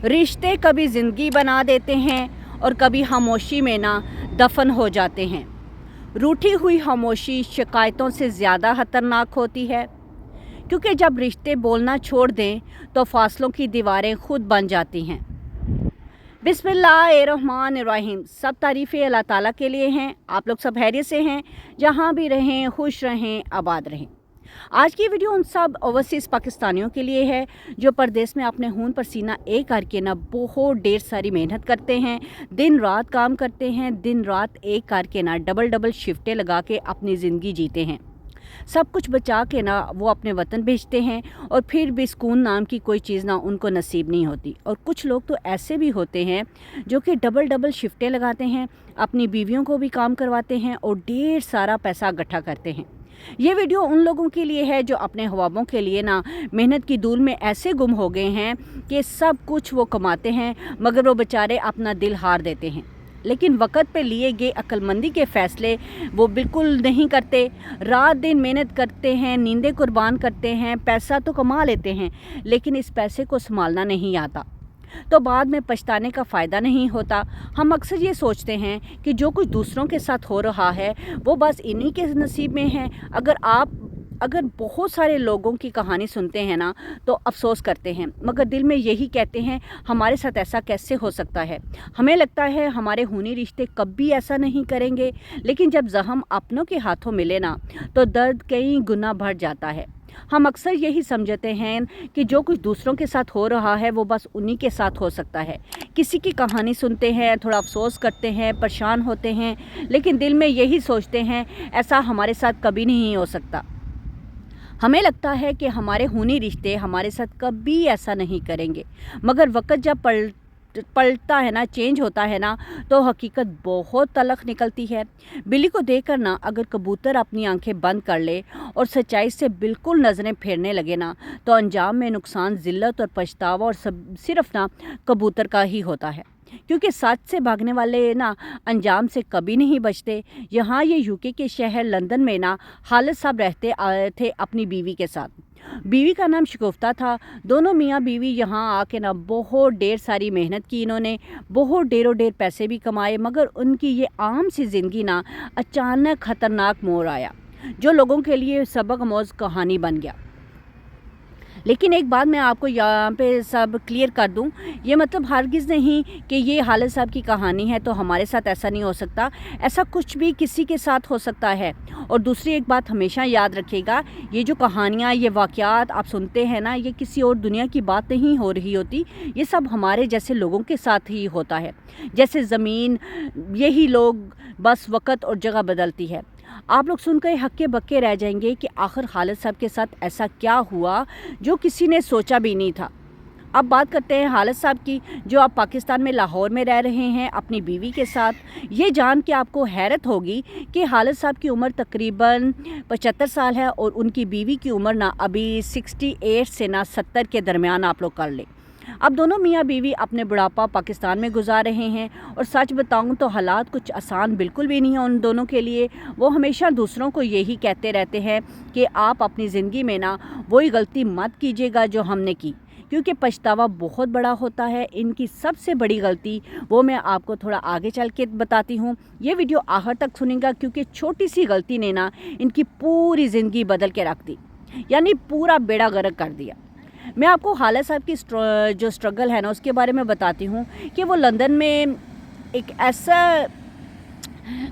रिश्ते कभी ज़िंदगी बना देते हैं और कभी खामोशी में ना दफन हो जाते हैं। रूठी हुई खामोशी शिकायतों से ज़्यादा ख़तरनाक होती है, क्योंकि जब रिश्ते बोलना छोड़ दें तो फासलों की दीवारें खुद बन जाती हैं। बिस्मिल्लाहिर्रहमानिर्रहीम। सब तारीफ़ें अल्लाह ताला के लिए हैं। आप लोग सब खैरियत से हैं, जहाँ भी रहें खुश रहें, आबाद रहें। आज की वीडियो उन सब ओवरसीज़ पाकिस्तानियों के लिए है जो परदेश में अपने खून पसीना एक करके ना बहुत ढेर सारी मेहनत करते हैं, दिन रात काम करते हैं, दिन रात एक करके ना डबल शिफ्टें लगा के अपनी ज़िंदगी जीते हैं। सब कुछ बचा के ना वो अपने वतन भेजते हैं और फिर भी सुकून नाम की कोई चीज़ ना उनको नसीब नहीं होती। और कुछ लोग तो ऐसे भी होते हैं जो कि डबल शिफ्टें लगाते हैं, अपनी बीवियों को भी काम करवाते हैं और ढेर सारा पैसा इकट्ठा करते हैं। ये वीडियो उन लोगों के लिए है जो अपने ख्वाबों के लिए ना मेहनत की धूल में ऐसे गुम हो गए हैं कि सब कुछ वो कमाते हैं मगर वो बेचारे अपना दिल हार देते हैं। लेकिन वक़्त पे लिए गए अक्लमंदी के फ़ैसले वो बिल्कुल नहीं करते। रात दिन मेहनत करते हैं, नींदें कुर्बान करते हैं, पैसा तो कमा लेते हैं लेकिन इस पैसे को संभालना नहीं आता, तो बाद में पछताने का फ़ायदा नहीं होता। हम अक्सर ये सोचते हैं कि जो कुछ दूसरों के साथ हो रहा है वो बस इन्हीं के नसीब में है। अगर बहुत सारे लोगों की कहानी सुनते हैं ना तो अफसोस करते हैं, मगर दिल में यही कहते हैं हमारे साथ ऐसा कैसे हो सकता है। हमें लगता है हमारे खूनी रिश्ते कभी ऐसा नहीं करेंगे, लेकिन जब ज़ख्म अपनों के हाथों मिले ना तो दर्द कई गुना बढ़ जाता है। हम अक्सर यही समझते हैं कि जो कुछ दूसरों के साथ हो रहा है वो बस उन्हीं के साथ हो सकता है। किसी की कहानी सुनते हैं, थोड़ा अफसोस करते हैं, परेशान होते हैं, लेकिन दिल में यही सोचते हैं ऐसा हमारे साथ कभी नहीं हो सकता। हमें लगता है कि हमारे खूनी रिश्ते हमारे साथ कभी ऐसा नहीं करेंगे, मगर वक़्त जब पलटता है ना, चेंज होता है ना, तो हकीकत बहुत तलख निकलती है। बिल्ली को देखकर ना अगर कबूतर अपनी आंखें बंद कर ले और सच्चाई से बिल्कुल नज़रें फेरने लगे ना तो अंजाम में नुकसान, ज़िल्लत और पछतावा और सिर्फ ना कबूतर का ही होता है, क्योंकि सच से भागने वाले ना अंजाम से कभी नहीं बचते। यहाँ ये यूके के शहर लंदन में ना खालिद साहब रहते आए थे अपनी बीवी के साथ। बीवी का नाम शगुफ्ता था। दोनों मियाँ बीवी यहाँ आके ना बहुत ढेर सारी मेहनत की, इन्होंने बहुत ढेर पैसे भी कमाए, मगर उनकी ये आम सी ज़िंदगी ना अचानक ख़तरनाक मोड़ आया जो लोगों के लिए सबक आमोज़ कहानी बन गया। लेकिन एक बात मैं आपको यहाँ पे सब क्लियर कर दूँ, ये मतलब हरगिज़ नहीं कि ये खालिद साहब की कहानी है तो हमारे साथ ऐसा नहीं हो सकता। ऐसा कुछ भी किसी के साथ हो सकता है। और दूसरी एक बात हमेशा याद रखिएगा, ये जो कहानियाँ, ये वाक़यात आप सुनते हैं ना, ये किसी और दुनिया की बात नहीं हो रही होती, ये सब हमारे जैसे लोगों के साथ ही होता है। जैसे ज़मीन, यही लोग, बस वक़्त और जगह बदलती है। आप लोग सुनकर हक्के बक्के रह जाएंगे कि आखिर खालिद साहब के साथ ऐसा क्या हुआ जो किसी ने सोचा भी नहीं था। अब बात करते हैं खालिद साहब की, जो आप पाकिस्तान में लाहौर में रह रहे हैं अपनी बीवी के साथ। ये जान के आपको हैरत होगी कि खालिद साहब की उम्र तकरीबन 75 साल है और उनकी बीवी की उम्र ना अभी 68 से ना 70 के दरमियान आप लोग कर लें। अब दोनों मियाँ बीवी अपने बुढ़ापा पाकिस्तान में गुजार रहे हैं और सच बताऊं तो हालात कुछ आसान बिल्कुल भी नहीं है उन दोनों के लिए। वो हमेशा दूसरों को यही कहते रहते हैं कि आप अपनी ज़िंदगी में ना वही गलती मत कीजिएगा जो हमने की, क्योंकि पछतावा बहुत बड़ा होता है। इनकी सबसे बड़ी गलती वो मैं आपको थोड़ा आगे चल के बताती हूँ। ये वीडियो आखिर तक सुनेगा, क्योंकि छोटी सी गलती ने ना इनकी पूरी ज़िंदगी बदल के रख दी, यानी पूरा बेड़ा गर्क कर दिया। मैं आपको खालिद साहब की जो स्ट्रगल है ना उसके बारे में बताती हूँ कि वो लंदन में एक ऐसा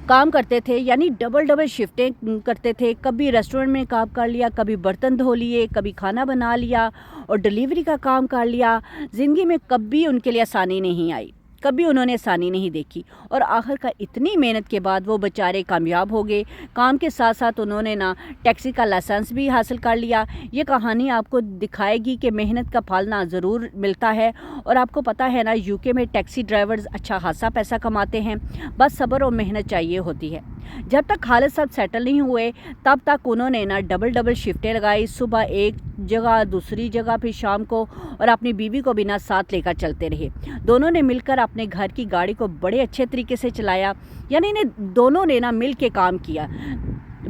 काम करते थे, यानी डबल शिफ्टें करते थे। कभी रेस्टोरेंट में काम कर लिया, कभी बर्तन धो लिए, कभी खाना बना लिया और डिलीवरी का काम कर लिया। ज़िंदगी में कभी उनके लिए आसानी नहीं आई, कभी उन्होंने आसानी नहीं देखी और आखिरकार इतनी मेहनत के बाद वो बेचारे कामयाब हो गए। काम के साथ साथ उन्होंने ना टैक्सी का लाइसेंस भी हासिल कर लिया। ये कहानी आपको दिखाएगी कि मेहनत का फल ना ज़रूर मिलता है। और आपको पता है ना, यूके में टैक्सी ड्राइवर्स अच्छा खासा पैसा कमाते हैं, बस सब्र और मेहनत चाहिए होती है। जब तक खालिद साहब सेटल नहीं हुए तब तक उन्होंने ना डबल शिफ्टें लगाई, सुबह एक जगह दूसरी जगह फिर शाम को, और अपनी बीवी को बिना साथ लेकर चलते रहे। दोनों ने मिलकर अपने घर की गाड़ी को बड़े अच्छे तरीके से चलाया, यानी इन्हें दोनों ने ना मिल के काम किया।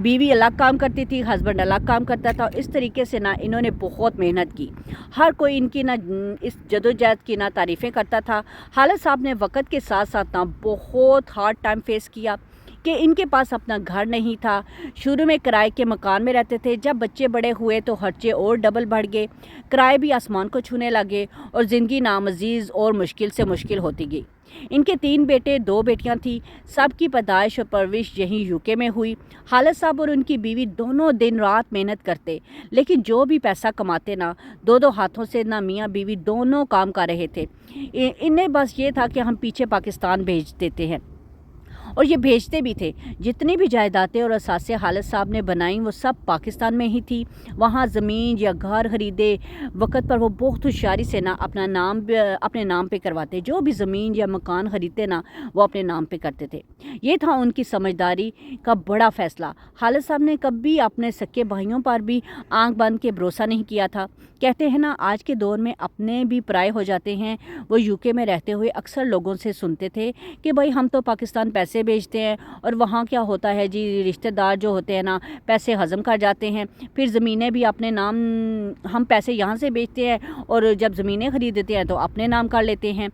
बीवी अलग काम करती थी, हस्बैंड अलग काम करता था। इस तरीके से ना इन्होंने बहुत मेहनत की। हर कोई इनकी ना इस जदोजहद की ना तारीफ़ें करता था। खालिद साहब ने वक्त के साथ साथ ना बहुत हार्ड टाइम फेस किया कि इनके पास अपना घर नहीं था। शुरू में किराए के मकान में रहते थे। जब बच्चे बड़े हुए तो खर्चे और डबल बढ़ गए, किराए भी आसमान को छूने लगे और ज़िंदगी नामज़ीज़ और मुश्किल से मुश्किल होती गई। इनके 3 बेटे 2 बेटियां थी। सबकी पैदाइश और परवरिश यहीं यूके में हुई। खालिद साहब और उनकी बीवी दोनों दिन रात मेहनत करते, लेकिन जो भी पैसा कमाते ना 2-2 हाथों से ना मियाँ बीवी दोनों काम कर रहे थे। इन्हें बस ये था कि हम पीछे पाकिस्तान भेज देते हैं, और ये भेजते भी थे। जितनी भी जायदादें और असासे खालिद साहब ने बनाई वो सब पाकिस्तान में ही थी। वहाँ ज़मीन या घर ख़रीदे वक्त पर वो बहुत होशियारी से ना अपने नाम पे करवाते। जो भी ज़मीन या मकान ख़रीदते ना वो अपने नाम पे करते थे। ये था उनकी समझदारी का बड़ा फ़ैसला। खालिद साहब ने कभी अपने सगे भाइयों पर भी आंख बंद के भरोसा नहीं किया था। कहते हैं ना, आज के दौर में अपने भी पराए हो जाते हैं। वो यूके में रहते हुए अक्सर लोगों से सुनते थे कि भाई हम तो पाकिस्तान पैसे भेजते हैं और वहाँ क्या होता है जी, रिश्तेदार जो होते हैं ना पैसे हज़म कर जाते हैं, फिर ज़मीनें भी अपने नाम, हम पैसे यहाँ से बेचते हैं और जब ज़मीनें ख़रीदते हैं तो अपने नाम कर लेते हैं,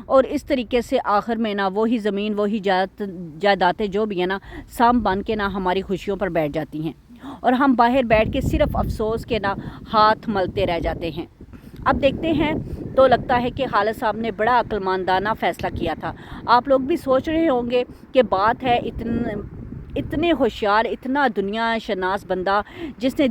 और इस तरीके से आखिर में ना वही ज़मीन वही जायदादें जो भी है ना साम बन के ना हमारी खुशियों पर बैठ जाती हैं, और हम बाहर बैठ के सिर्फ अफसोस के ना हाथ मलते रह जाते हैं। अब देखते हैं तो लगता है कि खालिद साहब ने बड़ा अक्लमंदाना फ़ैसला किया था। आप लोग भी सोच रहे होंगे कि बात है इतने होशियार, इतना दुनिया शनास बंदा जिसने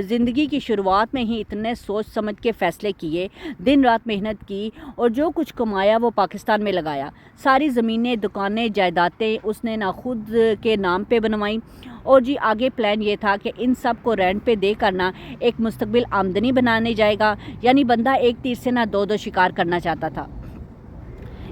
ज़िंदगी की शुरुआत में ही इतने सोच समझ के फ़ैसले किए, दिन रात मेहनत की और जो कुछ कमाया वो पाकिस्तान में लगाया। सारी ज़मीनें, दुकानें, जायदादें उसने ना खुद के नाम पे बनवाई, और जी आगे प्लान ये था कि इन सब को रेंट पे दे करना एक मुस्तकबिल आमदनी बनाने जाएगा। यानी बंदा एक तीर से ना 2 शिकार करना चाहता था।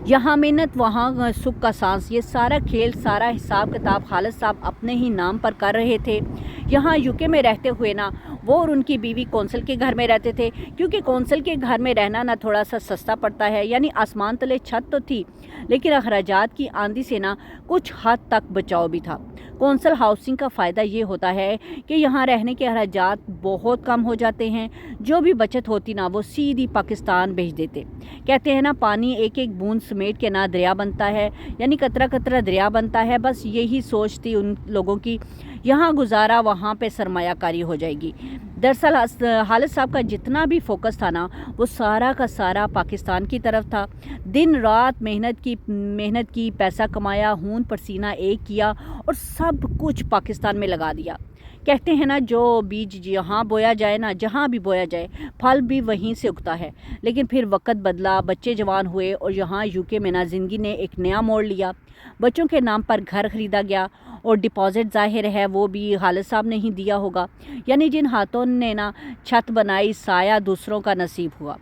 यहाँ मेहनत वहाँ सुख का सांस, ये सारा खेल, सारा हिसाब किताब खालिद साहब अपने ही नाम पर कर रहे थे। यहाँ यूके में रहते हुए ना वो और उनकी बीवी कौंसल के घर में रहते थे, क्योंकि कौंसल के घर में रहना ना थोड़ा सा सस्ता पड़ता है। यानी आसमान तले छत तो थी, लेकिन अखराजात की आंधी से ना कुछ हद तक बचाव भी था। कौंसल हाउसिंग का फ़ायदा ये होता है कि यहाँ रहने के अखराजात बहुत कम हो जाते हैं। जो भी बचत होती ना वो सीधी पाकिस्तान भेज देते। कहते हैं ना, पानी एक एक बूंद समेट के ना दरिया बनता है, यानी कतरा कतरा दरिया बनता है। बस यही सोच थी उन लोगों की। यहाँ गुजारा, वहाँ पे सरमायाकारी हो जाएगी। दरअसल खालिद साहब का जितना भी फोकस था ना वो सारा का सारा पाकिस्तान की तरफ था। दिन रात मेहनत की, पैसा कमाया, खून पसीना एक किया और सब कुछ पाकिस्तान में लगा दिया। कहते हैं ना, जो बीज जहाँ बोया जाए ना, जहाँ भी बोया जाए फल भी वहीं से उगता है। लेकिन फिर वक्त बदला, बच्चे जवान हुए और यहाँ यूके में ना ज़िंदगी ने एक नया मोड़ लिया। बच्चों के नाम पर घर ख़रीदा गया और डिपॉज़िट ज़ाहिर है वो भी खालिद साहब ने ही दिया होगा। यानी जिन हाथों ने ना छत बनाई, साया दूसरों का नसीब हुआ।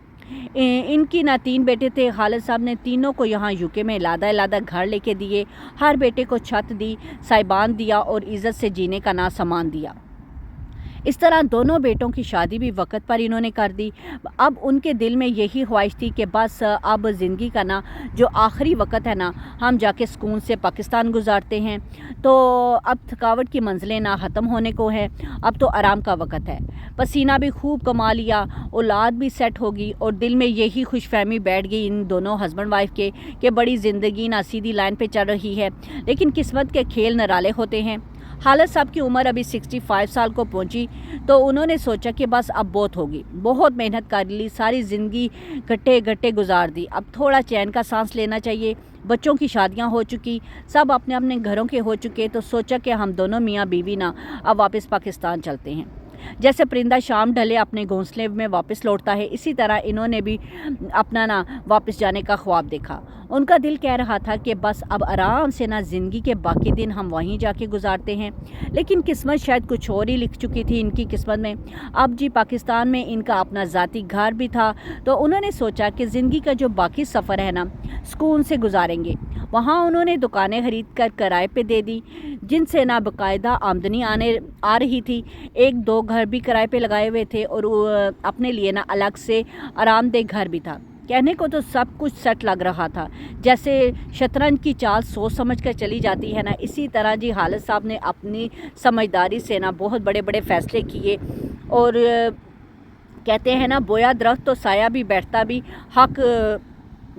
इनकी ना 3 बेटे थे। खालिद साहब ने तीनों को यहाँ यूके में लादा घर लेके दिए। हर बेटे को छत दी, साइबान दिया और इज़्ज़त से जीने का ना सामान दिया। इस तरह दोनों बेटों की शादी भी वक्त पर इन्होंने कर दी। अब उनके दिल में यही ख्वाहिश थी कि बस अब ज़िंदगी का ना जो आखिरी वक्त है ना हम जाके सुकून से पाकिस्तान गुजारते हैं। तो अब थकावट की मंजिलें ना ख़त्म होने को है, अब तो आराम का वक्त है। पसीना भी खूब कमा लिया, औलाद भी सेट होगी और दिल में यही खुशफहमी बैठ गई इन दोनों हस्बैंड वाइफ के कि बड़ी ज़िंदगी ना सीधी लाइन पे चल रही है। लेकिन किस्मत के खेल निराले होते हैं। खालिद साहब की उम्र अभी 65 साल को पहुंची तो उन्होंने सोचा कि बस अब बहुत होगी, बहुत मेहनत कर ली, सारी ज़िंदगी घट्टे गुजार दी, अब थोड़ा चैन का सांस लेना चाहिए। बच्चों की शादियां हो चुकी, सब अपने अपने घरों के हो चुके, तो सोचा कि हम दोनों मियाँ बीवी ना अब वापस पाकिस्तान चलते हैं। जैसे परिंदा शाम ढले अपने घोंसले में वापस लौटता है, इसी तरह इन्होंने भी अपना ना वापस जाने का ख्वाब देखा। उनका दिल कह रहा था कि बस अब आराम से ना ज़िंदगी के बाकी दिन हम वहीं जाके गुजारते हैं। लेकिन किस्मत शायद कुछ और ही लिख चुकी थी इनकी किस्मत में। अब जी पाकिस्तान में इनका अपना ज़ाती घर भी था, तो उन्होंने सोचा कि ज़िंदगी का जो बाकी सफ़र है ना सुकून से गुजारेंगे। वहाँ उन्होंने दुकानें खरीद कर किराए पे दे दी, जिनसे ना बाकायदा आमदनी आ रही थी। 1-2 घर भी किराए पे लगाए हुए थे और अपने लिए ना अलग से आरामदेह घर भी था। कहने को तो सब कुछ सेट लग रहा था, जैसे शतरंज की चाल सोच समझ कर चली जाती है ना, इसी तरह जी हालिद साहब ने अपनी समझदारी से ना बहुत बड़े बड़े फैसले किए। और कहते हैं ना, बोया दरख्त तो साया भी बैठता भी हक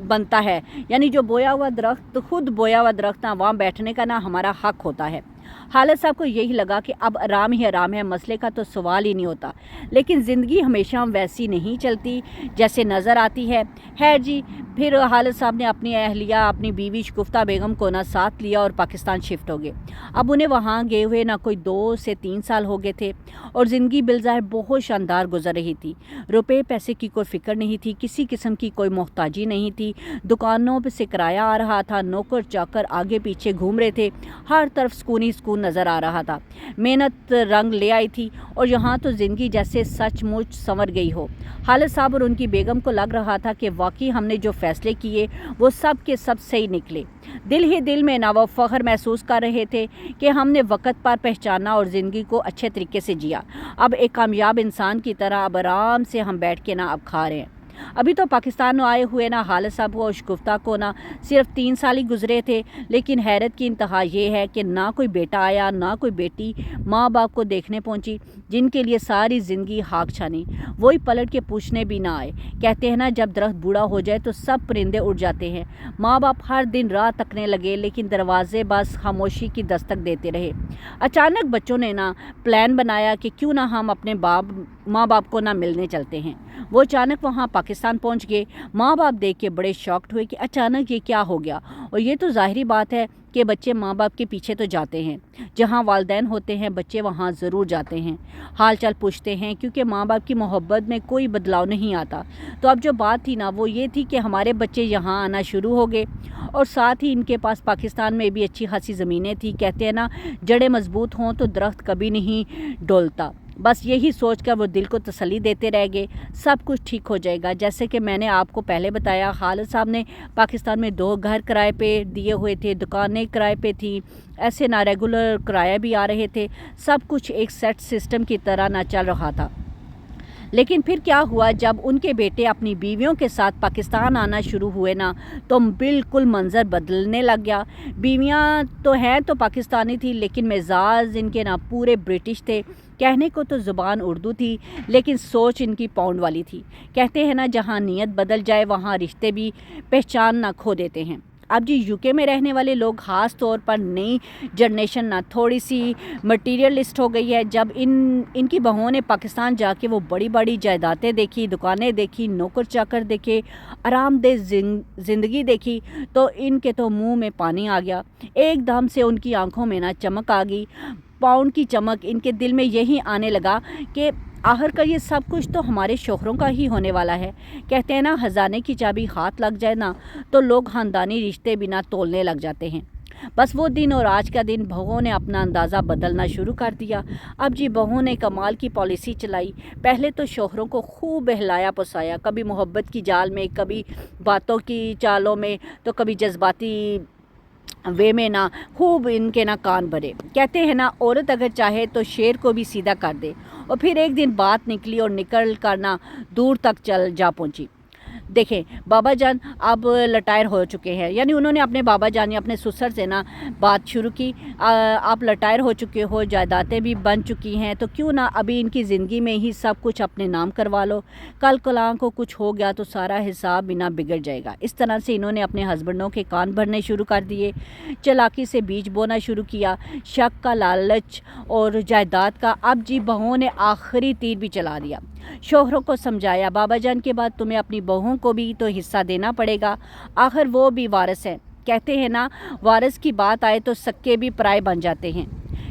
बनता है, यानी जो बोया हुआ दरख्त, खुद बोया हुआ दरख्त ना, वहाँ बैठने का ना हमारा हक होता है। हालिद साहब को यही लगा कि अब आराम ही आराम है, मसले का तो सवाल ही नहीं होता। लेकिन ज़िंदगी हमेशा वैसी नहीं चलती जैसे नज़र आती है। खैर जी, फिर हालिद साहब ने अपनी अहलिया, अपनी बीवी शगुफ्ता बेगम को ना साथ लिया और पाकिस्तान शिफ्ट हो गए। अब उन्हें वहाँ गए हुए ना कोई 2 से 3 साल हो गए थे और ज़िंदगी बिलज़ाहिर बहुत शानदार गुजर रही थी। रुपए पैसे की कोई फ़िक्र नहीं थी, किसी किस्म की कोई मोहताजी नहीं थी, दुकानों पे से किराया आ रहा था, नौकर चाकर आगे पीछे घूम रहे थे, हर तरफ सुकून ही सुकून नज़र आ रहा था। मेहनत रंग ले आई थी और यहाँ तो ज़िंदगी जैसे सचमुच संवर गई हो। हालिद साहब और उनकी बेगम को लग रहा था कि वाकई हमने जो फ़ैसले किए वो सब के सब सही निकले। दिल ही दिल में ना वो फ़ख्र महसूस कर रहे थे कि हमने वक़्त पर पहचाना और ज़िंदगी को अच्छे तरीके से जिया। अब एक कामयाब इंसान की तरह अब आराम से हम बैठ के ना अब खा रहे हैं। अभी तो पाकिस्तान आए हुए ना हालिद साहब और शगुफ्ता को ना सिर्फ 3 साल ही गुजरे थे, लेकिन हैरत की इंतहा ये है कि ना कोई बेटा आया, ना कोई बेटी माँ बाप को देखने पहुंची, जिनके लिए सारी ज़िंदगी हाक छानी, वही पलट के पूछने भी ना आए। कहते हैं ना, जब दरख्त बूढ़ा हो जाए तो सब परिंदे उड़ जाते हैं। माँ बाप हर दिन राह तकने लगे, लेकिन दरवाजे बस खामोशी की दस्तक देते रहे। अचानक बच्चों ने ना प्लान बनाया कि क्यों ना हम अपने माँ बाप को ना मिलने चलते हैं। वो अचानक वहाँ पाकिस्तान पहुँच गए। माँ बाप देख के बड़े शॉक्ड हुए कि अचानक ये क्या हो गया। और ये तो ज़ाहिरी बात है कि बच्चे माँ बाप के पीछे तो जाते हैं, जहाँ वालिदैन होते हैं बच्चे वहाँ ज़रूर जाते हैं, हाल चाल पूछते हैं, क्योंकि माँ बाप की मोहब्बत में कोई बदलाव नहीं आता। तो अब जो बात थी ना वो ये थी कि हमारे बच्चे यहाँ आना शुरू हो गए और साथ ही इनके पास पाकिस्तान में भी अच्छी खासी ज़मीनें थी। कहते हैं ना, जड़ें मजबूत हों तो दरख्त कभी नहीं डोलता। बस यही सोचकर वो दिल को तसल्ली देते रह गए, सब कुछ ठीक हो जाएगा। जैसे कि मैंने आपको पहले बताया, हालिद साहब ने पाकिस्तान में 2 घर किराए पे दिए हुए थे, दुकानें किराए पे थी, ऐसे ना रेगुलर किराया भी आ रहे थे, सब कुछ एक सेट सिस्टम की तरह ना चल रहा था। लेकिन फिर क्या हुआ, जब उनके बेटे अपनी बीवियों के साथ पाकिस्तान आना शुरू हुए ना, तो बिल्कुल मंजर बदलने लग गया। बीवियां तो हैं तो पाकिस्तानी थी, लेकिन मिजाज इनके ना पूरे ब्रिटिश थे। कहने को तो ज़ुबान उर्दू थी, लेकिन सोच इनकी पाउंड वाली थी। कहते हैं ना, जहाँ नीयत बदल जाए वहाँ रिश्ते भी पहचान ना खो देते हैं। अब जी यूके में रहने वाले लोग, ख़ास तौर पर नई जनरेशन ना थोड़ी सी मटीरियलिस्ट हो गई है। जब इनकी बहुओं ने पाकिस्तान जाके वो बड़ी बड़ी जायदादें देखी, दुकानें देखी, नौकर चाकर देखे, आरामदेह ज़िंदगी देखी, तो इनके तो मुंह में पानी आ गया। एकदम से उनकी आंखों में ना चमक आ गई, पाउंड की चमक। इनके दिल में यही आने लगा कि आखिर का ये सब कुछ तो हमारे शोहरों का ही होने वाला है। कहते हैं ना, ख़जाने की चाबी हाथ लग जाए ना तो लोग ख़ानदानी रिश्ते बिना तोलने लग जाते हैं। बस वो दिन और आज का दिन बहुओं ने अपना अंदाज़ा बदलना शुरू कर दिया। अब जी बहुओं ने कमाल की पॉलिसी चलाई। पहले तो शोहरों को खूब बहलाया पुसाया, कभी मोहब्बत की जाल में, कभी बातों की चालों में, तो कभी जज्बाती वे में ना खूब इनके ना कान भरे। कहते हैं ना, औरत अगर चाहे तो शेर को भी सीधा कर दे। और फिर एक दिन बात निकली और निकल कर ना दूर तक चल जा पहुंची। देखें, बाबा जान अब लटायर हो चुके हैं, यानी उन्होंने अपने बाबा जान या अपने ससुर से ना बात शुरू की। आप लटायर हो चुके हो, जायदादें भी बन चुकी हैं, तो क्यों ना अभी इनकी ज़िंदगी में ही सब कुछ अपने नाम करवा लो। कल कलां को कुछ हो गया तो सारा हिसाब बिना बिगड़ जाएगा। इस तरह से इन्होंने अपने हस्बैंडों के कान भरने शुरू कर दिए, चालाकी से बीज बोना शुरू किया, शक का, लालच और जायदाद का। अब जी बहुओं ने आखिरी तीर भी चला दिया। शोहरों को समझाया, बाबा जान के बाद तुम्हें अपनी बहुओं को भी तो हिस्सा देना पड़ेगा, आखिर वो भी वारिस हैं। कहते हैं ना, वारिस की बात आए तो सक्के भी पराए बन जाते हैं।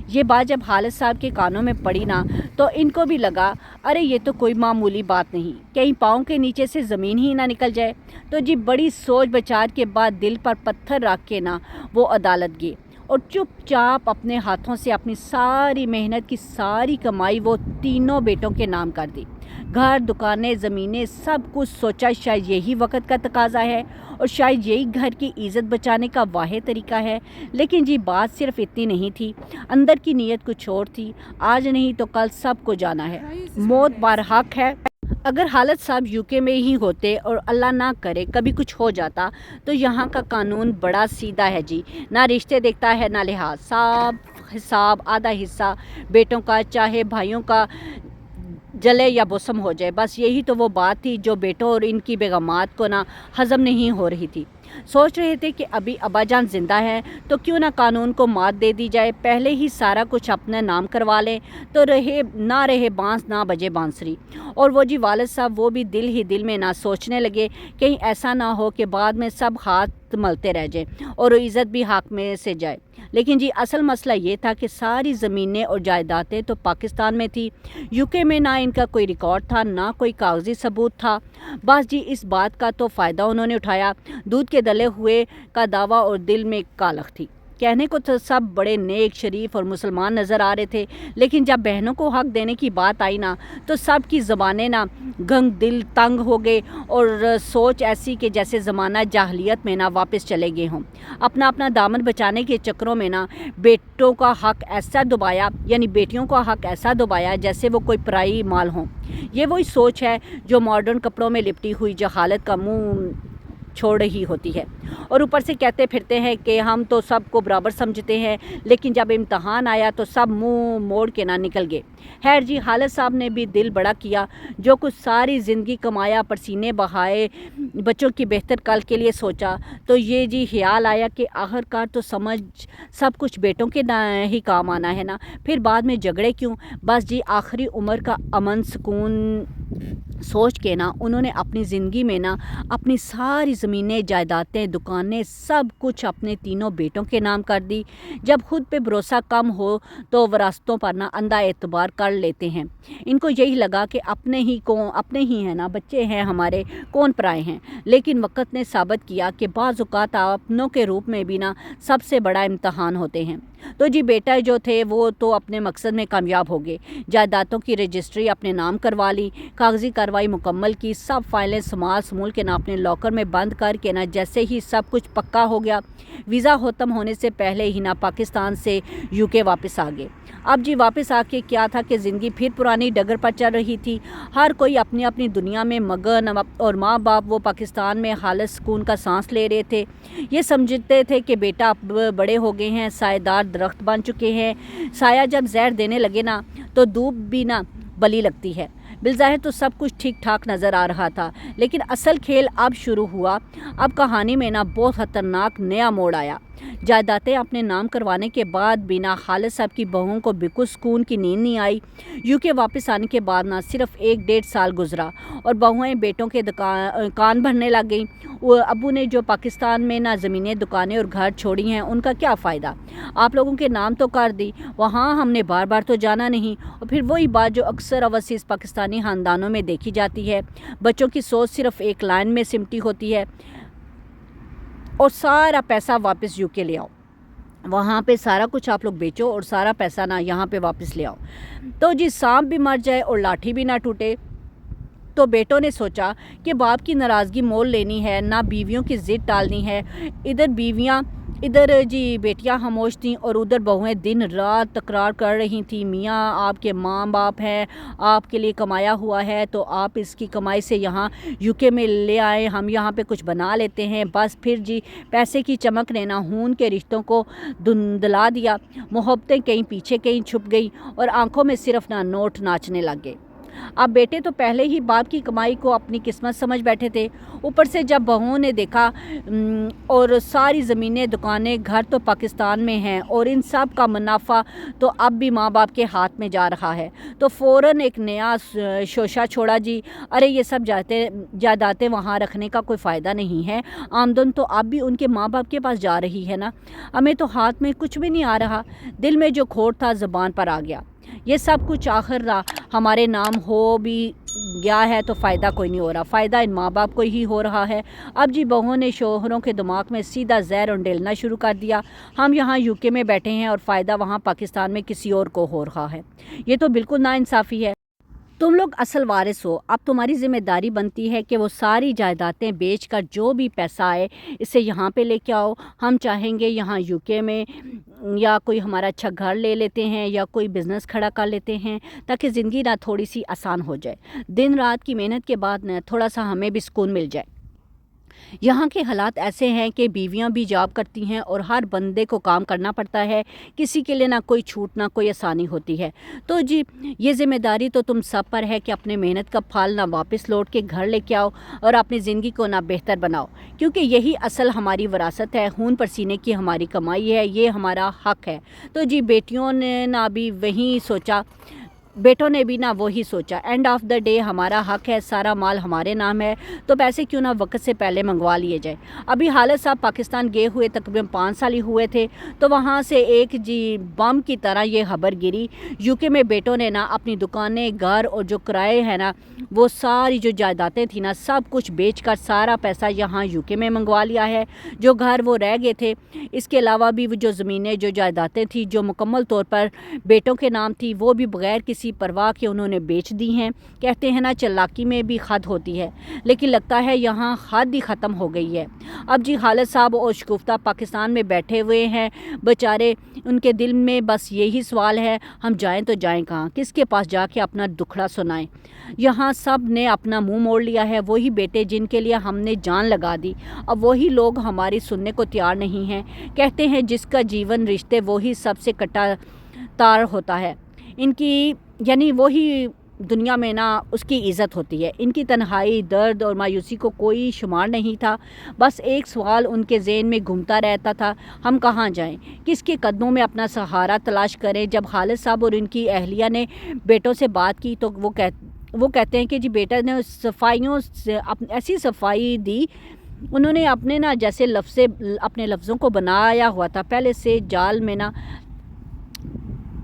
ये बात जब हालिद साहब के कानों में पड़ी ना, तो इनको भी लगा, अरे ये तो कोई मामूली बात नहीं, कहीं पाँव के नीचे से ज़मीन ही ना निकल जाए। तो जी बड़ी सोच विचार के बाद दिल पर पत्थर रख के ना वो अदालत गए और चुपचाप अपने हाथों से अपनी सारी मेहनत की सारी कमाई वो तीनों बेटों के नाम कर दी। घर, दुकानें, ज़मीनें, सब कुछ। सोचा शायद यही वक्त का तकाजा है और शायद यही घर की इज़्ज़त बचाने का वाहिद तरीका है। लेकिन जी बात सिर्फ इतनी नहीं थी, अंदर की नीयत कुछ और थी। आज नहीं तो कल सबको जाना है, मौत बारहक है। अगर हालत साहब यूके में ही होते और अल्लाह ना करे कभी कुछ हो जाता तो यहाँ का कानून बड़ा सीधा है जी, ना रिश्ते देखता है ना लिहाज, साफ हिसाब आधा हिस्सा बेटों का चाहे भाइयों का जले या मौसम हो जाए। बस यही तो वो बात थी जो बेटों और इनकी बेगमात को ना हज़म नहीं हो रही थी। सोच रहे थे कि अभी अब्बाजान ज़िंदा है तो क्यों ना कानून को मात दे दी जाए, पहले ही सारा कुछ अपने नाम करवा लें तो रहे बांस ना बजे बांसुरी। और वो जी वालिद साहब वो भी दिल ही दिल में ना सोचने लगे कहीं ऐसा ना हो कि बाद में सब हाथ मलते रह जाए और इज़्ज़त भी हाथ में से जाए। लेकिन जी असल मसला ये था कि सारी ज़मीनें और जायदादें तो पाकिस्तान में थी, यूके में ना इनका कोई रिकॉर्ड था ना कोई कागजी सबूत था। बस जी इस बात का तो फ़ायदा उन्होंने उठाया, दूध के दले हुए का दावा और दिल में कालख थी। कहने को तो सब बड़े नेक शरीफ और मुसलमान नज़र आ रहे थे, लेकिन जब बहनों को हक देने की बात आई ना तो सब की ज़बानें ना गंग दिल तंग हो गए और सोच ऐसी कि जैसे ज़माना जाहलियत में ना वापस चले गए हों। अपना अपना दामन बचाने के चक्करों में ना बेटों का हक ऐसा दबाया, यानी बेटियों का हक ऐसा दबाया जैसे वो कोई पराई माल हों। ये वही सोच है जो मॉडर्न कपड़ों में लिपटी हुई जहालत का मुंह छोड़ रही होती है और ऊपर से कहते फिरते हैं कि हम तो सबको बराबर समझते हैं, लेकिन जब इम्तहान आया तो सब मुंह मोड़ के ना निकल गए। खैर जी हालिद साहब ने भी दिल बड़ा किया, जो कुछ सारी ज़िंदगी कमाया, पसीने बहाए, बच्चों की बेहतर कल के लिए सोचा, तो ये जी ख्याल आया कि आखिरकार तो समझ सब कुछ बेटों के ना ही काम आना है ना, फिर बाद में झगड़े क्यों। बस जी आखिरी उम्र का अमन सुकून सोच के ना उन्होंने अपनी ज़िंदगी में ना अपनी सारी ज़मीनें जायदादें दुकानें सब कुछ अपने तीनों बेटों के नाम कर दी। जब खुद पे भरोसा कम हो तो वरासतों पर ना अंधा एतबार कर लेते हैं। इनको यही लगा कि अपने ही हैं ना, बच्चे हैं हमारे, कौन पराए हैं। लेकिन वक्त ने साबित किया कि बाज़ औक़ात अपनों के रूप में भी ना सबसे बड़ा इम्तहान होते हैं। तो जी बेटा जो थे वो तो अपने मकसद में कामयाब हो गए, जायदादों की रजिस्ट्री अपने नाम करवा ली, कागजी कार्रवाई मुकम्मल की, सब फाइलें संभाल समूल के ना अपने लॉकर में बंद करके ना जैसे ही सब कुछ पक्का हो गया, वीज़ा ख़त्म होने से पहले ही ना पाकिस्तान से यूके वापस आ गए। अब जी वापस आके क्या था कि ज़िंदगी फिर पुरानी डगर पर चल रही थी। हर कोई अपनी अपनी दुनिया में मगन और माँ बाप वो पाकिस्तान में खालिस सुकून का सांस ले रहे थे। ये समझते थे कि बेटा अब बड़े हो गए हैं, सायेदार दरख्त बन चुके हैं, साया जब जहर देने लगे ना तो धूप भी ना बली लगती है। बिलज़ाहिर तो सब कुछ ठीक ठाक नज़र आ रहा था, लेकिन असल खेल अब शुरू हुआ। अब कहानी में ना बहुत ख़तरनाक नया मोड़ आया। जायदादें अपने नाम करवाने के बाद बिना खालिद साहब की बहुओं को बिल्कुल सुकून की नींद नहीं आई। यूके वापस आने के बाद ना सिर्फ 1-1.5 साल गुजरा और बहुएं बेटों के कान भरने लग गई। वो अबू ने जो पाकिस्तान में ना ज़मीनें दुकानें और घर छोड़ी हैं उनका क्या फ़ायदा, आप लोगों के नाम तो कर दी, वहाँ हमने बार बार तो जाना नहीं। और फिर वही बात जो अक्सर ओवरसीज़ पाकिस्तानी ख़ानदानों में देखी जाती है, बच्चों की सोच सिर्फ एक लाइन में सिमटी होती है और सारा पैसा वापस यूके ले आओ, वहाँ पे सारा कुछ आप लोग बेचो और सारा पैसा ना यहाँ पे वापस ले आओ। तो जी सांप भी मर जाए और लाठी भी ना टूटे। तो बेटों ने सोचा कि बाप की नाराज़गी मोल लेनी है, ना बीवियों की ज़िद टालनी है। इधर जी बेटियां खामोश थीं और उधर बहुएं दिन रात तकरार कर रही थीं, मियाँ आपके माँ बाप हैं, आपके लिए कमाया हुआ है तो आप इसकी कमाई से यहाँ यूके में ले आए, हम यहाँ पे कुछ बना लेते हैं। बस फिर जी पैसे की चमक ने ना खून के रिश्तों को धुंधला दिया। मोहब्बतें कहीं पीछे कहीं छुप गई और आंखों में सिर्फ ना नोट नाचने लग गए। अब बेटे तो पहले ही बाप की कमाई को अपनी किस्मत समझ बैठे थे, ऊपर से जब बहुओं ने देखा और सारी ज़मीनें दुकानें घर तो पाकिस्तान में हैं और इन सब का मुनाफा तो अब भी माँ बाप के हाथ में जा रहा है, तो फ़ौरन एक नया शोशा छोड़ा जी, अरे ये सब जायदादें वहाँ रखने का कोई फ़ायदा नहीं है, आमदन तो अब भी उनके माँ बाप के पास जा रही है ना, हमें तो हाथ में कुछ भी नहीं आ रहा। दिल में जो खोट था ज़बान पर आ गया, ये सब कुछ आखिर हमारे नाम हो भी गया है तो फ़ायदा कोई नहीं हो रहा, फ़ायदा इन माँ बाप को ही हो रहा है। अब जी बहुओं ने शोहरों के दिमाग में सीधा जहर उंडेलना शुरू कर दिया, हम यहाँ यूके में बैठे हैं और फ़ायदा वहाँ पाकिस्तान में किसी और को हो रहा है, ये तो बिल्कुल नाइंसाफ़ी है। तुम लोग असल वारिस हो। अब तुम्हारी ज़िम्मेदारी बनती है कि वो सारी जायदादें बेच कर जो भी पैसा आए इसे यहाँ पे लेके आओ। हम चाहेंगे यहाँ यूके में या कोई हमारा अच्छा घर ले लेते हैं या कोई बिज़नेस खड़ा कर लेते हैं, ताकि ज़िंदगी ना थोड़ी सी आसान हो जाए। दिन रात की मेहनत के बाद ना थोड़ा सा हमें भी सुकून मिल जाए। यहाँ के हालात ऐसे हैं कि बीवियाँ भी जॉब करती हैं और हर बंदे को काम करना पड़ता है। किसी के लिए ना कोई छूट ना कोई आसानी होती है। तो जी ये ज़िम्मेदारी तो तुम सब पर है कि अपने मेहनत का फल ना वापस लौट के घर लेके आओ और अपनी ज़िंदगी को ना बेहतर बनाओ, क्योंकि यही असल हमारी विरासत है, खून पसीने की हमारी कमाई है, ये हमारा हक है। तो जी बेटियों ने ना भी वही सोचा, बेटों ने भी ना वही सोचा, एंड ऑफ द डे हमारा हक है, सारा माल हमारे नाम है, तो पैसे क्यों ना वक्त से पहले मंगवा लिए जाए। अभी हालत साहब पाकिस्तान गए हुए तकरीबन 5 साल ही हुए थे, तो वहाँ से एक जी बम की तरह ये खबर गिरी। यूके में बेटों ने ना अपनी दुकानें, घर और जो किराए हैं ना, वो सारी जो जायदादें थी ना, सब कुछ बेच कर सारा पैसा यहाँ यूके में मंगवा लिया है। जो घर वो रह गए थे, इसके अलावा भी वो जो ज़मीनें, जो जायदादें थी जो मुकम्मल तौर पर बेटों के नाम थी, वो भी बग़ैर किसी परवाह के उन्होंने बेच दी हैं। कहते हैं ना चालाकी में भी हद होती है, लेकिन लगता है यहाँ हद ही ख़त्म हो गई है। अब जी खालिद साहब और शगुफ्ता पाकिस्तान में बैठे हुए हैं बेचारे, उनके दिल में बस यही सवाल है, हम जाएं तो जाएं कहाँ, किसके पास जाके अपना दुखड़ा सुनाएं। यहाँ सब ने अपना मुंह मोड़ लिया है। वही बेटे जिनके लिए हमने जान लगा दी, अब वही लोग हमारी सुनने को तैयार नहीं हैं। कहते हैं जिसका जीवन रिश्ते वही सबसे कटा तार होता है। इनकी यानी वही दुनिया में ना उसकी इज़्ज़त होती है। इनकी तन्हाई, दर्द और मायूसी को कोई शुमार नहीं था। बस एक सवाल उनके ज़हन में घूमता रहता था, हम कहाँ जाएं, किसके कदमों में अपना सहारा तलाश करें। जब खालिद साहब और उनकी अहलिया ने बेटों से बात की तो वो कहते हैं कि जी बेटा ने सफाइयों से ऐसी सफाई दी, उन्होंने अपने ना जैसे अपने लफ्ज़ों को बनाया हुआ था पहले से, जाल में ना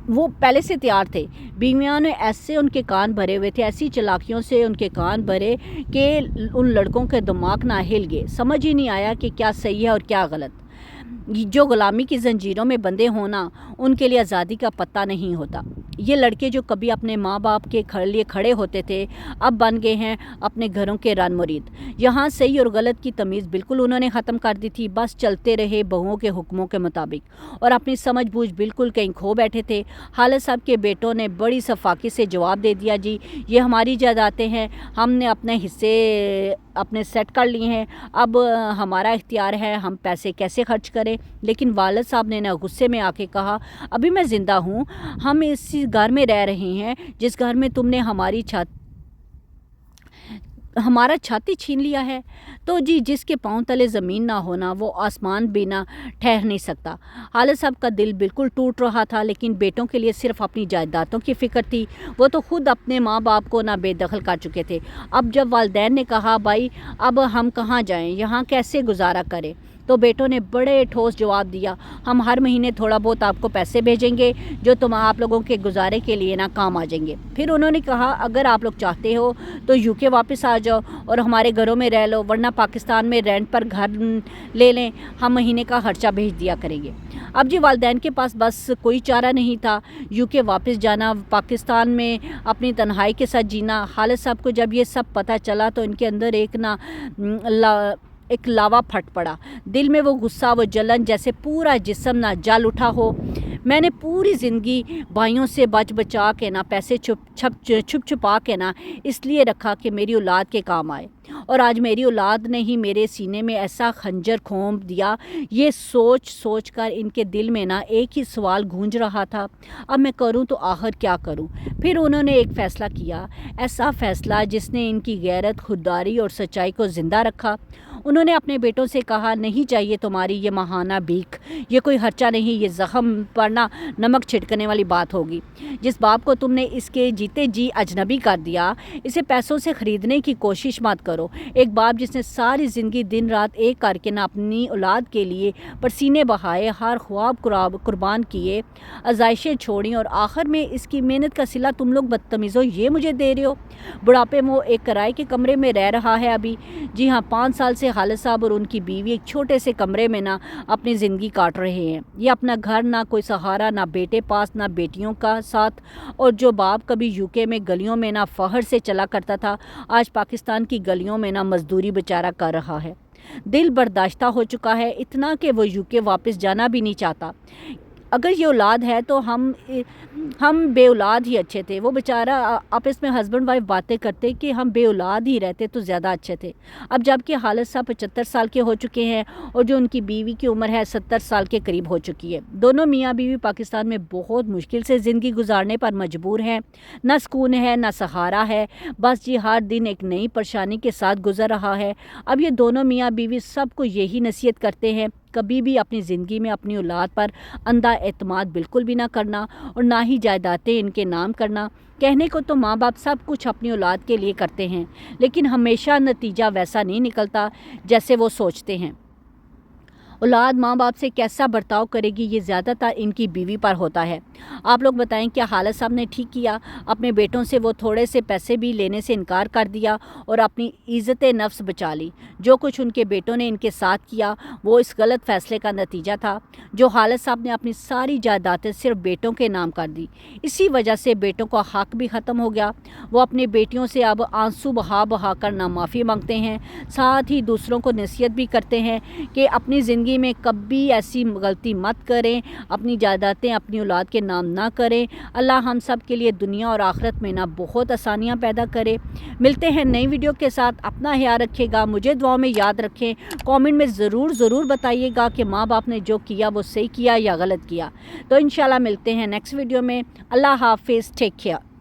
वो पहले से तैयार थे। बीवियों ने ऐसे उनके कान भरे हुए थे, ऐसी चालाकियों से उनके कान भरे कि उन लड़कों के दिमाग ना हिल गए। समझ ही नहीं आया कि क्या सही है और क्या गलत। जो ग़ुलामी की ज़ंजीरों में बंधे होना, उनके लिए आज़ादी का पता नहीं होता। ये लड़के जो कभी अपने माँ बाप के लिए खड़े होते थे, अब बन गए हैं अपने घरों के रन मुरीद। यहाँ सही और गलत की तमीज़ बिल्कुल उन्होंने ख़त्म कर दी थी। बस चलते रहे बहुओं के हुक्मों के मुताबिक और अपनी समझ बूझ बिल्कुल कहीं खो बैठे थे। खालिद साहब के बेटों ने बड़ी सफाकी से जवाब दे दिया, जी ये हमारी जायदादें हैं, हमने अपने हिस्से अपने सेट कर लिए हैं, अब हमारा इख्तियार है हम पैसे कैसे खर्च करें। लेकिन वालिद साहब ने ना गुस्से में आके कहा, अभी मैं ज़िंदा हूँ, हम इस घर में रह रहे हैं जिस घर में तुमने हमारा छाती छीन लिया है। तो जी जिसके पांव तले ज़मीन ना होना, वो आसमान भी ना ठहर नहीं सकता। खालिद साहब का दिल बिल्कुल टूट रहा था, लेकिन बेटों के लिए सिर्फ अपनी जायदादों की फ़िक्र थी। वो तो ख़ुद अपने माँ बाप को ना बेदखल कर चुके थे। अब जब वालिदैन ने कहा, भाई अब हम कहाँ जाएं, यहाँ कैसे गुजारा करें, तो बेटों ने बड़े ठोस जवाब दिया, हम हर महीने थोड़ा बहुत आपको पैसे भेजेंगे जो आप लोगों के गुजारे के लिए ना काम आ जाएंगे। फिर उन्होंने कहा, अगर आप लोग चाहते हो तो यूके वापस आ जाओ और हमारे घरों में रह लो, वरना पाकिस्तान में रेंट पर घर ले लें, हम महीने का खर्चा भेज दिया करेंगे। अब जी वालिदैन के पास बस कोई चारा नहीं था, यूके वापस जाना, पाकिस्तान में अपनी तन्हाई के साथ जीना। खालिद साहब को जब ये सब पता चला तो इनके अंदर एक लावा फट पड़ा। दिल में वो गुस्सा, वो जलन, जैसे पूरा जिस्म ना जल उठा हो। मैंने पूरी ज़िंदगी भाइयों से बचा के ना पैसे छुप छुपा के ना इसलिए रखा कि मेरी औलाद के काम आए, और आज मेरी औलाद ने ही मेरे सीने में ऐसा खंजर घोंप दिया। ये सोच कर इनके दिल में ना एक ही सवाल गूंज रहा था, अब मैं करूं तो आखिर क्या करूं। फिर उन्होंने एक फ़ैसला किया, ऐसा फ़ैसला जिसने इनकी गैरत, खुददारी और सच्चाई को ज़िंदा रखा। उन्होंने अपने बेटों से कहा, नहीं चाहिए तुम्हारी ये महाना भीख, ये कोई खर्चा नहीं, ये ज़ख्म पर ना नमक छिड़कने वाली बात होगी। जिस बाप को तुमने इसके जीते जी अजनबी कर दिया, इसे पैसों से ख़रीदने की कोशिश मत करो। एक बाप जिसने सारी ज़िंदगी दिन रात एक करके ना अपनी औलाद के लिए पसीने बहाए, हर ख्वाब कुर्बान किए, आज़ाइशें छोड़ी, और आखिर में इसकी मेहनत का सिला तुम लोग बदतमीज़ों ये मुझे दे रहे हो। बुढ़ापे में वो एक किराए के कमरे में रह रहा है अभी। जी हाँ, 5 साल से खालिद साहब और उनकी बीवी एक छोटे से कमरे में ना अपनी ज़िंदगी काट रहे हैं। ये अपना घर, ना कोई सहारा, ना बेटे पास, ना बेटियों का साथ। और जो बाप कभी यूके में गलियों में ना फ़ख्र से चला करता था, आज पाकिस्तान की गलियों में ना मजदूरी बेचारा कर रहा है। दिल बर्दाश्ता हो चुका है इतना कि वो यूके वापस जाना भी नहीं चाहता। अगर ये औलाद है तो हम बे औलाद ही अच्छे थे। वो बेचारा आपस में हस्बैंड वाइफ बातें करते कि हम बे औलाद ही रहते तो ज़्यादा अच्छे थे। अब जबकि खालिद साहब 75 साल के हो चुके हैं और जो उनकी बीवी की उम्र है 70 साल के करीब हो चुकी है। दोनों मियाँ बीवी पाकिस्तान में बहुत मुश्किल से ज़िंदगी गुजारने पर मजबूर हैं। ना सुकून है, ना सहारा है, बस जी हर दिन एक नई परेशानी के साथ गुजर रहा है। अब ये दोनों मियाँ बीवी सबको यही नसीहत करते हैं, कभी भी अपनी ज़िंदगी में अपनी औलाद पर अंधा एतमाद बिल्कुल भी ना करना और ना ही जायदादें इनके नाम करना। कहने को तो माँ बाप सब कुछ अपनी औलाद के लिए करते हैं, लेकिन हमेशा नतीजा वैसा नहीं निकलता जैसे वो सोचते हैं। औलाद माँ बाप से कैसा बर्ताव करेगी, ये ज़्यादातर इनकी बीवी पर होता है। आप लोग बताएं, क्या खालिद साहब ने ठीक किया? अपने बेटों से वो थोड़े से पैसे भी लेने से इनकार कर दिया और अपनी इज़्ज़त नफ्स बचा ली। जो कुछ उनके बेटों ने इनके साथ किया वो इस गलत फ़ैसले का नतीजा था। जो खालिद साहब ने अपनी सारी जायदादें सिर्फ बेटों के नाम कर दी, इसी वजह से बेटों का हक़ भी ख़त्म हो गया। वो अपनी बेटियों से अब आंसू बहा बहा कर ना माफ़ी मांगते हैं, साथ ही दूसरों को नसीहत भी करते हैं कि अपनी ज़िंदगी में कभी ऐसी गलती मत करें, अपनी जायदादें अपनी औलाद के नाम ना करें। अल्लाह हम सब के लिए दुनिया और आखिरत में ना बहुत आसानियां पैदा करे। मिलते हैं नई वीडियो के साथ। अपना ख्याल रखिएगा, मुझे दुआओं में याद रखें। कमेंट में ज़रूर बताइएगा कि माँ बाप ने जो किया वो सही किया या गलत किया। तो इंशाल्लाह मिलते हैं नेक्स्ट वीडियो में। अल्लाह हाफिज़, टेक केयर।